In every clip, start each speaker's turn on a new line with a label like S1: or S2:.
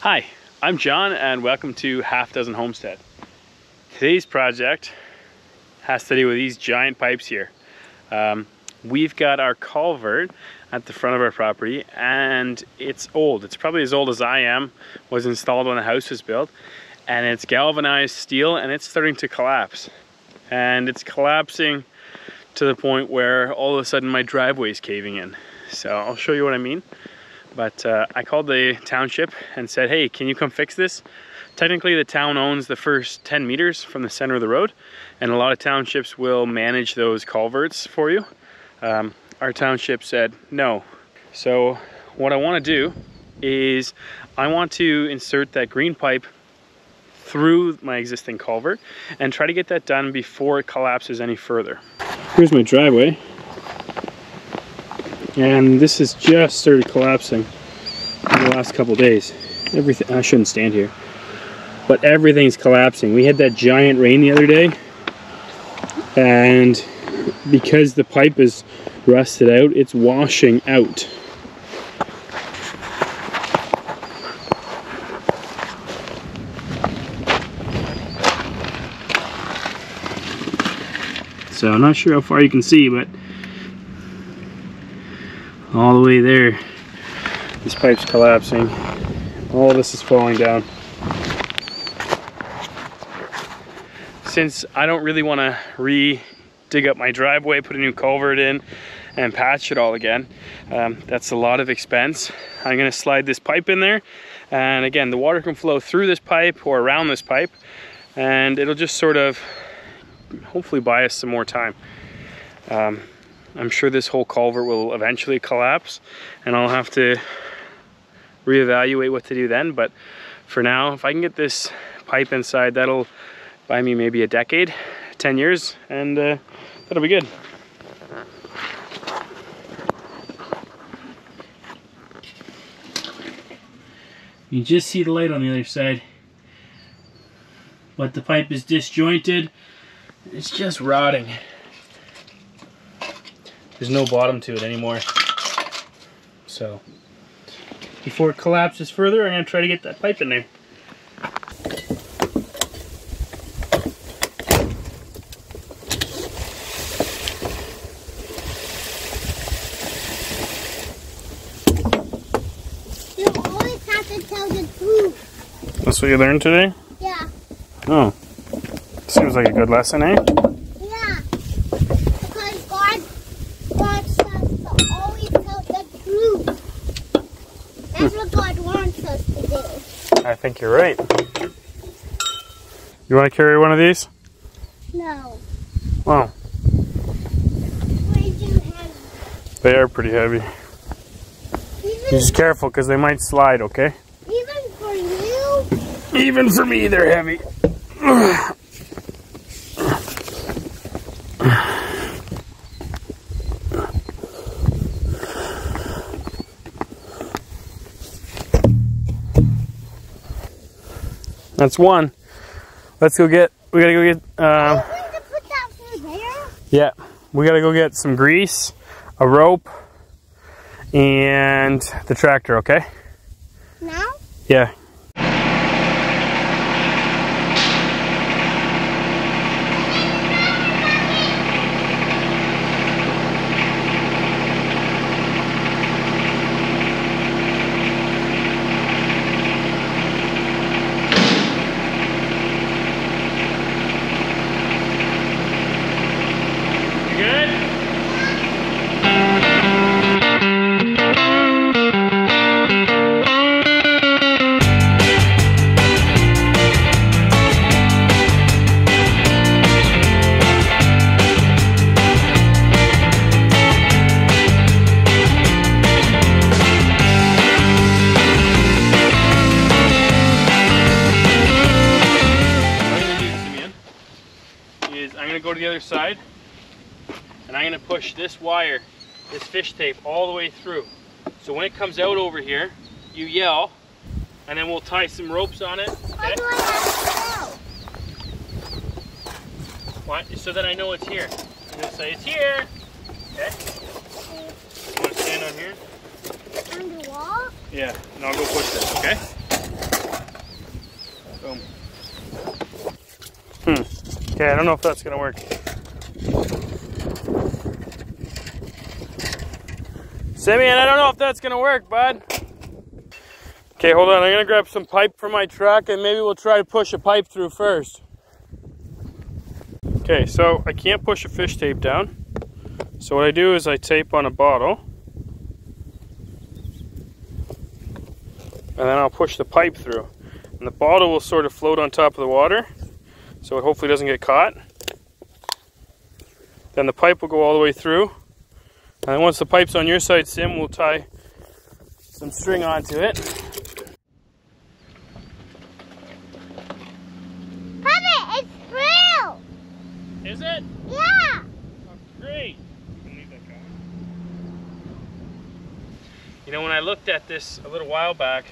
S1: Hi, I'm John and welcome to Half Dozen Homestead. Today's project has to do with these giant pipes here. We've got our culvert at the front of our property and it's old. It's probably as old as I am, was installed when the house was built, and it's galvanized steel and it's starting to collapse. And it's collapsing to the point where all of a sudden my driveway is caving in. So I'll show you what I mean. But I called the township and said, hey, can you come fix this? Technically the town owns the first 10 meters from the center of the road, and a lot of townships will manage those culverts for you. Our township said no. So what I want to do is I want to insert that green pipe through my existing culvert and try to get that done before it collapses any further. Here's my driveway. And this has just started collapsing in the last couple days. Everything, I shouldn't stand here, but everything's collapsing. We had that giant rain the other day, and because the pipe is rusted out, it's washing out. So I'm not sure how far you can see, but all the way there, this pipe's collapsing. All this is falling down. Since I don't really want to dig up my driveway, put a new culvert in, and patch it all again, that's a lot of expense. I'm going to slide this pipe in there, and again, the water can flow through this pipe or around this pipe, and it'll just sort of hopefully buy us some more time. I'm sure this whole culvert will eventually collapse and I'll have to reevaluate what to do then, but for now, if I can get this pipe inside, that'll buy me maybe a decade, 10 years, and that'll be good. You just see the light on the other side, but the pipe is disjointed. It's just rotting. There's no bottom to it anymore. So, before it collapses further, I'm going to try to get that pipe in there.
S2: You always have to tell the truth.
S1: That's what you learned today?
S2: Yeah.
S1: Oh. Seems like a good lesson, eh?
S2: Yeah. Because God wants us to always tell the truth. That's what God wants us to do.
S1: I think you're right. You want to carry one of these?
S2: No.
S1: Wow.
S2: Way too heavy.
S1: They are pretty heavy. Just careful, because they might slide, okay?
S2: Even for you?
S1: Even for me, they're heavy. That's one. Let's go get, we gotta go get,
S2: Are you going to put that through there?
S1: yeah, we gotta go get some grease, a rope, and the tractor, okay?
S2: Now?
S1: Yeah. Go to the other side, and I'm going to push this wire, this fish tape, all the way through. So when it comes out over here, you yell, and then we'll tie some ropes on it. Okay?
S2: How do I have to go?
S1: What? So that I know it's here. I'm going to say it's here. Okay? You want to stand on here?
S2: On the wall?
S1: Yeah, and I'll go push this, okay? Okay, I don't know if that's gonna work. Simeon, I don't know if that's gonna work, bud. Okay, hold on. I'm gonna grab some pipe from my truck and maybe we'll try to push a pipe through first. Okay, so I can't push a fish tape down. So what I do is I tape on a bottle. And then I'll push the pipe through. And the bottle will sort of float on top of the water, so it hopefully doesn't get caught. Then the pipe will go all the way through. And then once the pipe's on your side, Sim, we'll tie some string onto it.
S2: Papa, it's through!
S1: Is it?
S2: Yeah!
S1: Oh, great! You know, when I looked at this a little while back,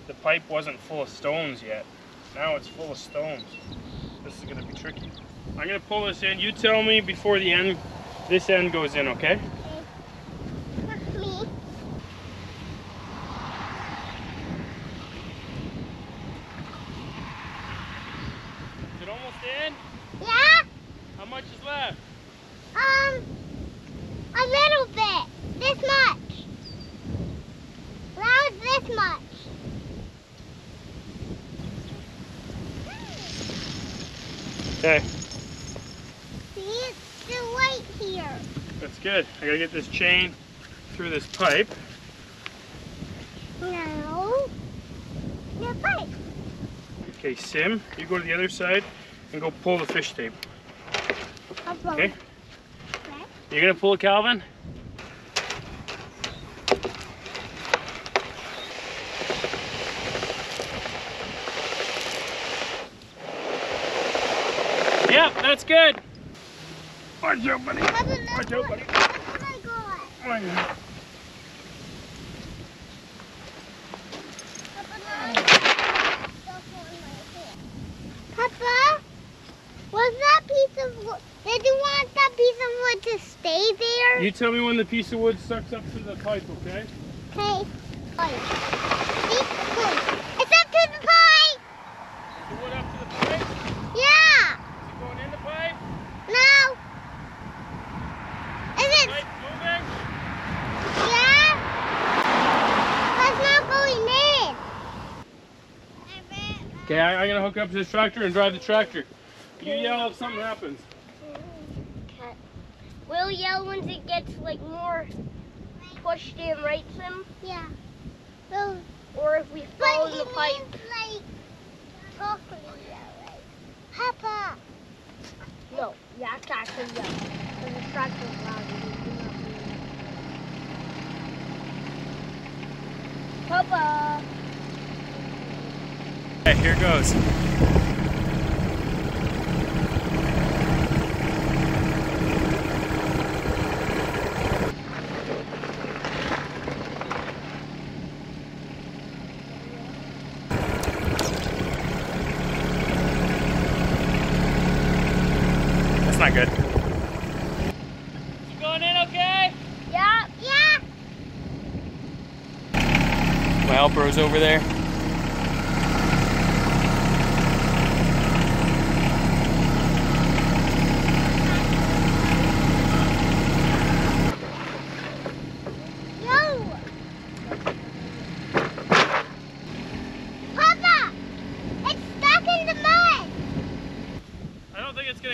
S1: the pipe wasn't full of stones yet. Now it's full of stones. This is going to be tricky. I'm going to pull this in. You tell me before the end, this end goes in, okay?
S2: Me.
S1: Is it almost in?
S2: Yeah?
S1: How much is left?
S2: A little bit. This much. Around this much.
S1: Okay.
S2: See, it's still right here.
S1: That's good. I gotta get this chain through this pipe.
S2: No. The pipe.
S1: Okay, Sim, you go to the other side and go pull the fish tape. Okay? You're gonna pull it, Calvin? Yep, that's good. Watch out, buddy. Watch out, buddy.
S2: Oh my god.
S1: Oh my God.
S2: Papa, was that piece of wood? Did you want that piece of wood to stay there?
S1: You tell me when the piece of wood sucks up to the pipe, okay?
S2: Okay. It's up to the pipe.
S1: The wood up to the pipe?
S2: Yeah.
S1: Is it going in the pipe?
S2: No. Is it?
S1: Pipe moving?
S2: Yeah. But it's not going in.
S1: Okay, I'm gonna hook up to this tractor and drive the tractor. You yell if something happens.
S2: Okay. We'll yell once it gets like more pushed in, right, Sim? Yeah. So, or if we fall in the pipe. Like properly, yeah, right? Papa. No, you have to actually yell. Because the tractor's loud. Papa.
S1: Okay, here goes. That's not good. Is it going in okay?
S2: Yeah. Yeah.
S1: My helper is over there.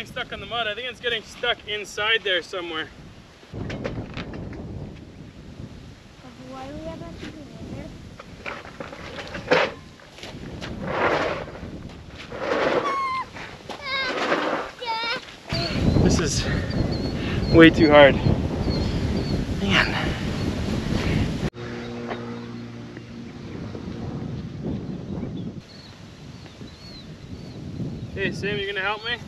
S1: Stuck on the mud. I think it's getting stuck inside there somewhere.
S2: Why do we have that in there?
S1: This is way too hard. Man. Hey Sam, you gonna help me?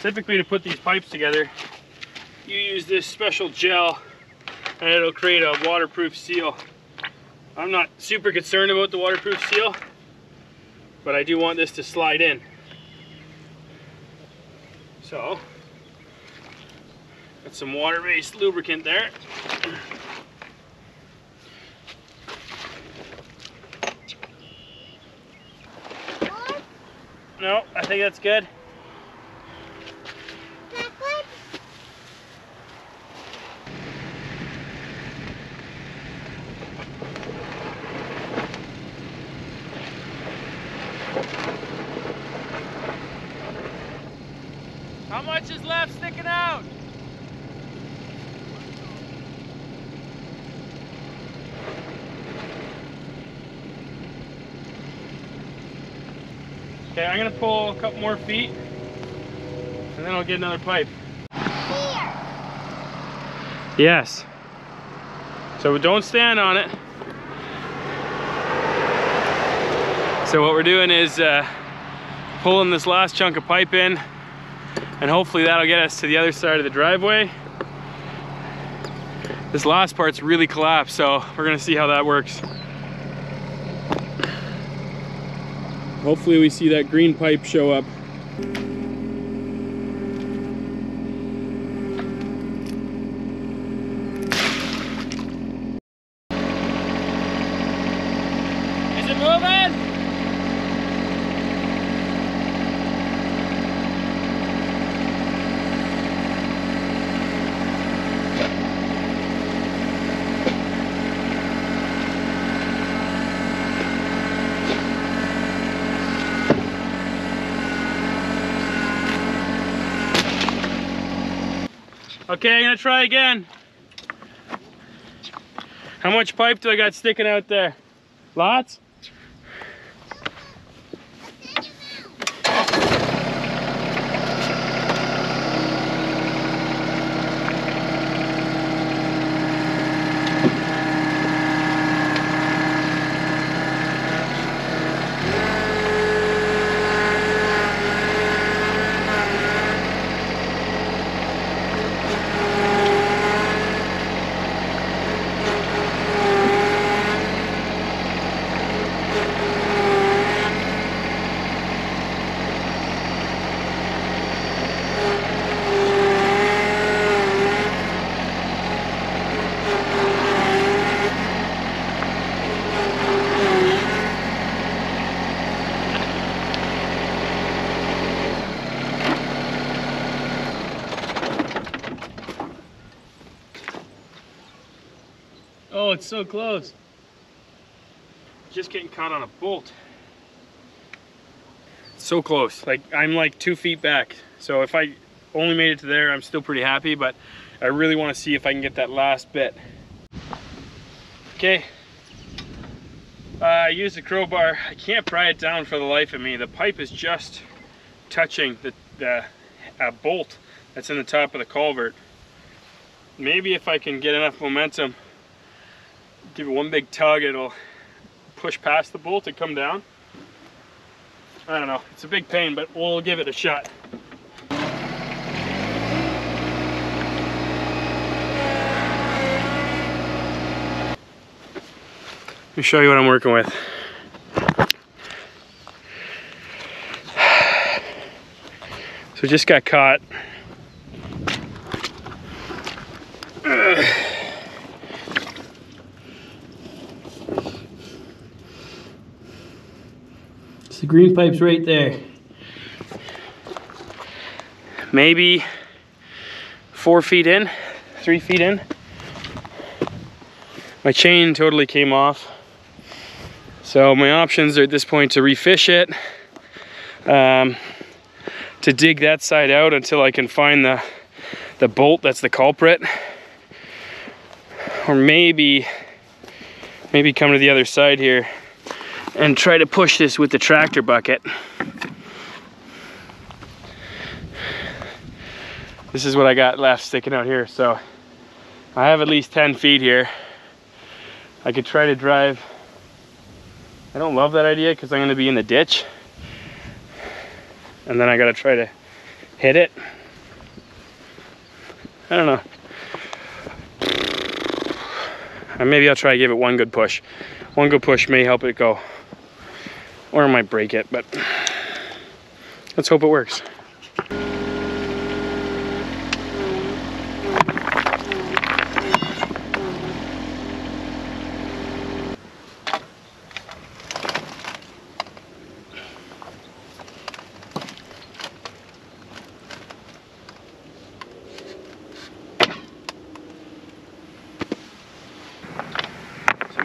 S1: Typically, to put these pipes together, you use this special gel and it'll create a waterproof seal. I'm not super concerned about the waterproof seal, but I do want this to slide in. So, got some water-based lubricant there. think that's good? How much is left sticking out? Okay, I'm gonna pull a couple more feet and then I'll get another pipe.
S2: Here.
S1: Yes. So don't stand on it. So what we're doing is pulling this last chunk of pipe in, and hopefully that'll get us to the other side of the driveway. This last part's really collapsed, so we're gonna see how that works. Hopefully we see that green pipe show up. Is it moving? Okay, I'm gonna try again. How much pipe do I got sticking out there? Lots? Oh, it's so close. Just getting caught on a bolt. So close. Like, I'm like 2 feet back. So if I only made it to there, I'm still pretty happy, but I really want to see if I can get that last bit. Okay. I used a crowbar. I can't pry it down for the life of me. The pipe is just touching the bolt that's in the top of the culvert. Maybe if I can get enough momentum, give it one big tug, it'll push past the bolt and come down. I don't know, it's a big pain, but we'll give it a shot. Let me show you what I'm working with. So just got caught. The green pipe's right there. Maybe 4 feet in, 3 feet in. My chain totally came off. So my options are at this point to refish it, to dig that side out until I can find the bolt that's the culprit. Or maybe come to the other side here and try to push this with the tractor bucket. This is what I got left sticking out here, so I have at least 10 feet here. I could try to drive. I don't love that idea because I'm going to be in the ditch, and then I got to try to hit it. I don't know. And maybe I'll try to give it one good push. One good push may help it go. Or I might break it, but let's hope it works.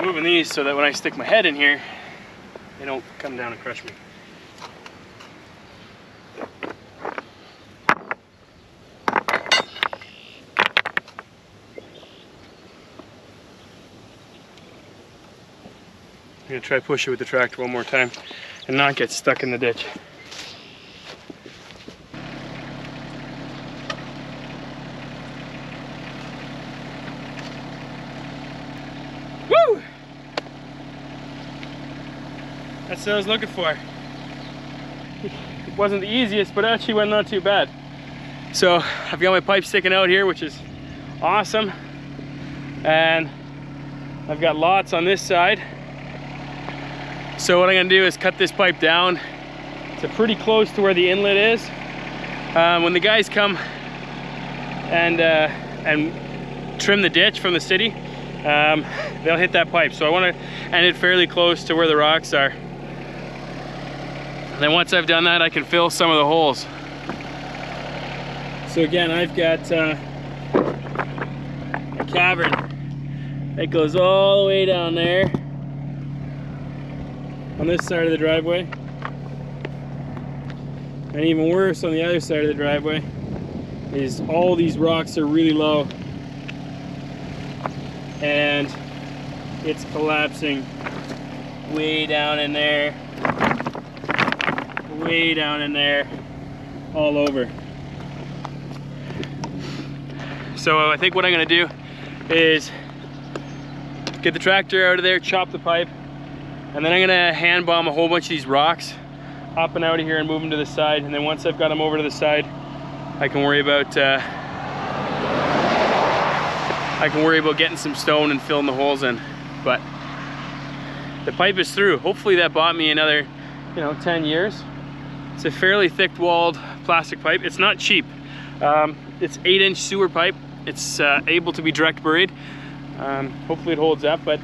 S1: moving these so that when I stick my head in here, they don't come down and crush me. I'm gonna try to push it with the tractor one more time and not get stuck in the ditch. Woo! That's what I was looking for. It wasn't the easiest, but actually went not too bad. So I've got my pipe sticking out here, which is awesome. And I've got lots on this side. So what I'm gonna do is cut this pipe down to pretty close to where the inlet is. When the guys come and trim the ditch from the city, they'll hit that pipe. So I want to end it fairly close to where the rocks are. Then once I've done that, I can fill some of the holes. So again, I've got a cavern that goes all the way down there on this side of the driveway, and even worse on the other side of the driveway is all these rocks are really low and it's collapsing way down in there, all over. So I think what I'm gonna do is get the tractor out of there, chop the pipe, and then I'm gonna hand bomb a whole bunch of these rocks up and out of here and move them to the side. And then once I've got them over to the side, I can worry about getting some stone and filling the holes in. But the pipe is through. Hopefully that bought me another, 10 years. It's a fairly thick-walled plastic pipe. It's not cheap. It's 8-inch sewer pipe. It's able to be direct buried. Hopefully it holds up, but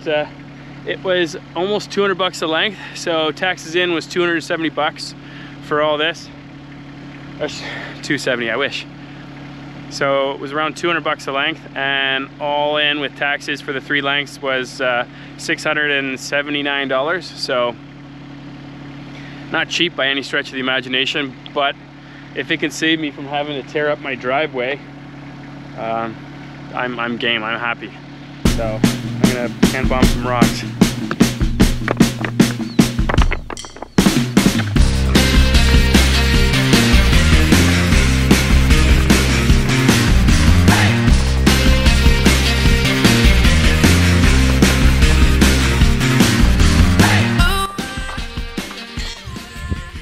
S1: it was almost 200 bucks a length, so taxes in was 270 bucks for all this. Or 270, I wish. So it was around 200 bucks a length, and all in with taxes for the 3 lengths was $679. So not cheap by any stretch of the imagination, but if it can save me from having to tear up my driveway, I'm game, I'm happy. So I'm gonna hand bomb some rocks.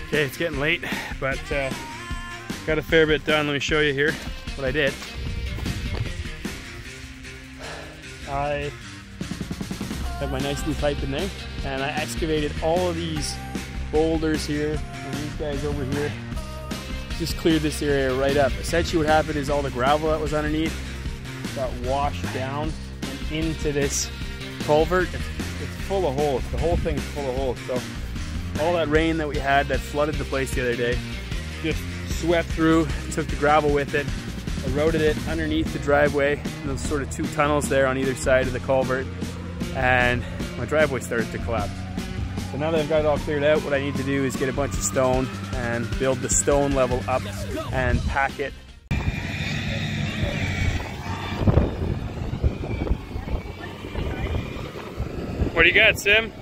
S1: Okay, it's getting late, but got a fair bit done. Let me show you here what I did. I have my nice new pipe in there, and I excavated all of these boulders here and these guys over here. Just cleared this area right up. Essentially what happened is all the gravel that was underneath got washed down and into this culvert. It's full of holes. The whole thing's full of holes. So all that rain that we had that flooded the place the other day just swept through, took the gravel with it, eroded it underneath the driveway, and those sort of 2 tunnels there on either side of the culvert, and my driveway started to collapse. So now that I've got it all cleared out, what I need to do is get a bunch of stone and build the stone level up and pack it. What do you got, Sim?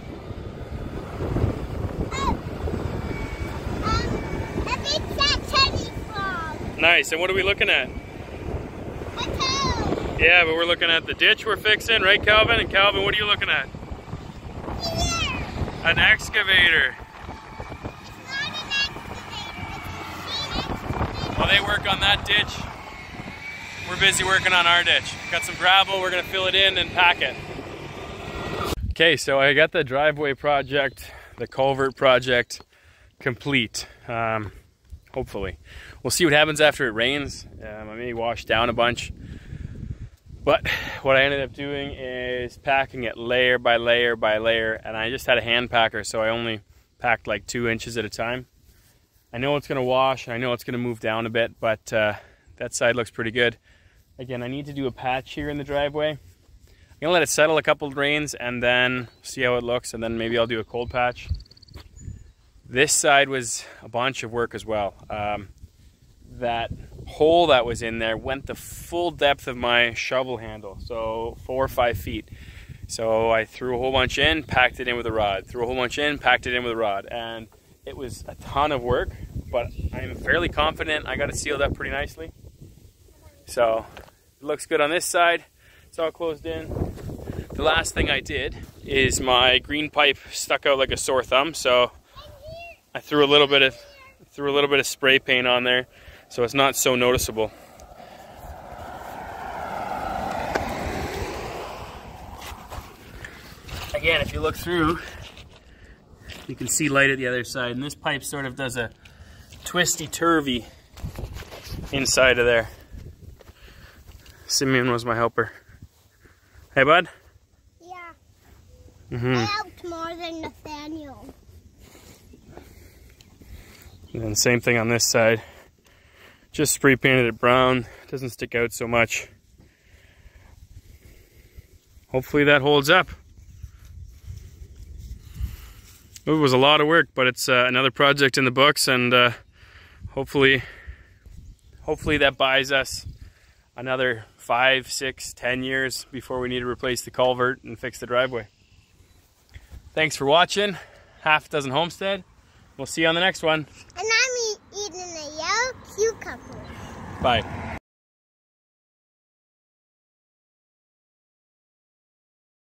S2: A big fat teddy frog.
S1: Nice, and what are we looking at?
S2: A tail.
S1: Yeah, but we're looking at the ditch we're fixing, right, Calvin? And Calvin, what are you looking at?
S2: Here.
S1: An excavator.
S2: It's not an excavator. It's a machine excavator.
S1: While they work on that ditch, we're busy working on our ditch. Got some gravel, we're gonna fill it in and pack it. Okay, so I got the driveway project, the culvert project complete, hopefully. We'll see what happens after it rains. I may wash down a bunch. But what I ended up doing is packing it layer by layer by layer, and I just had a hand packer, so I only packed like 2 inches at a time. I know it's gonna wash, I know it's gonna move down a bit, but that side looks pretty good. Again, I need to do a patch here in the driveway. gonna let it settle a couple of rains and then see how it looks, and then maybe I'll do a cold patch. This side was a bunch of work as well. That hole that was in there went the full depth of my shovel handle, so 4 or 5 feet. So I threw a whole bunch in, packed it in with a rod, threw a whole bunch in, packed it in with a rod, and it was a ton of work, but I'm fairly confident I got it sealed up pretty nicely. So it looks good on this side. It's all closed in. The last thing I did is my green pipe stuck out like a sore thumb, so I threw a little bit of spray paint on there so it's not so noticeable. Again, if you look through, you can see light at the other side, and this pipe sort of does a twisty-turvy inside of there. Simeon was my helper. Hey, bud?
S2: Yeah.
S1: Mm-hmm.
S2: I helped more than Nathaniel.
S1: And then same thing on this side. Just spray painted it brown. Doesn't stick out so much. Hopefully that holds up. It was a lot of work, but it's another project in the books, and hopefully that buys us another 5, 6, 10 years before we need to replace the culvert and fix the driveway. Thanks for watching Half Dozen Homestead. We'll see you on the next one.
S2: And I'm eating a yellow cucumber.
S1: Bye.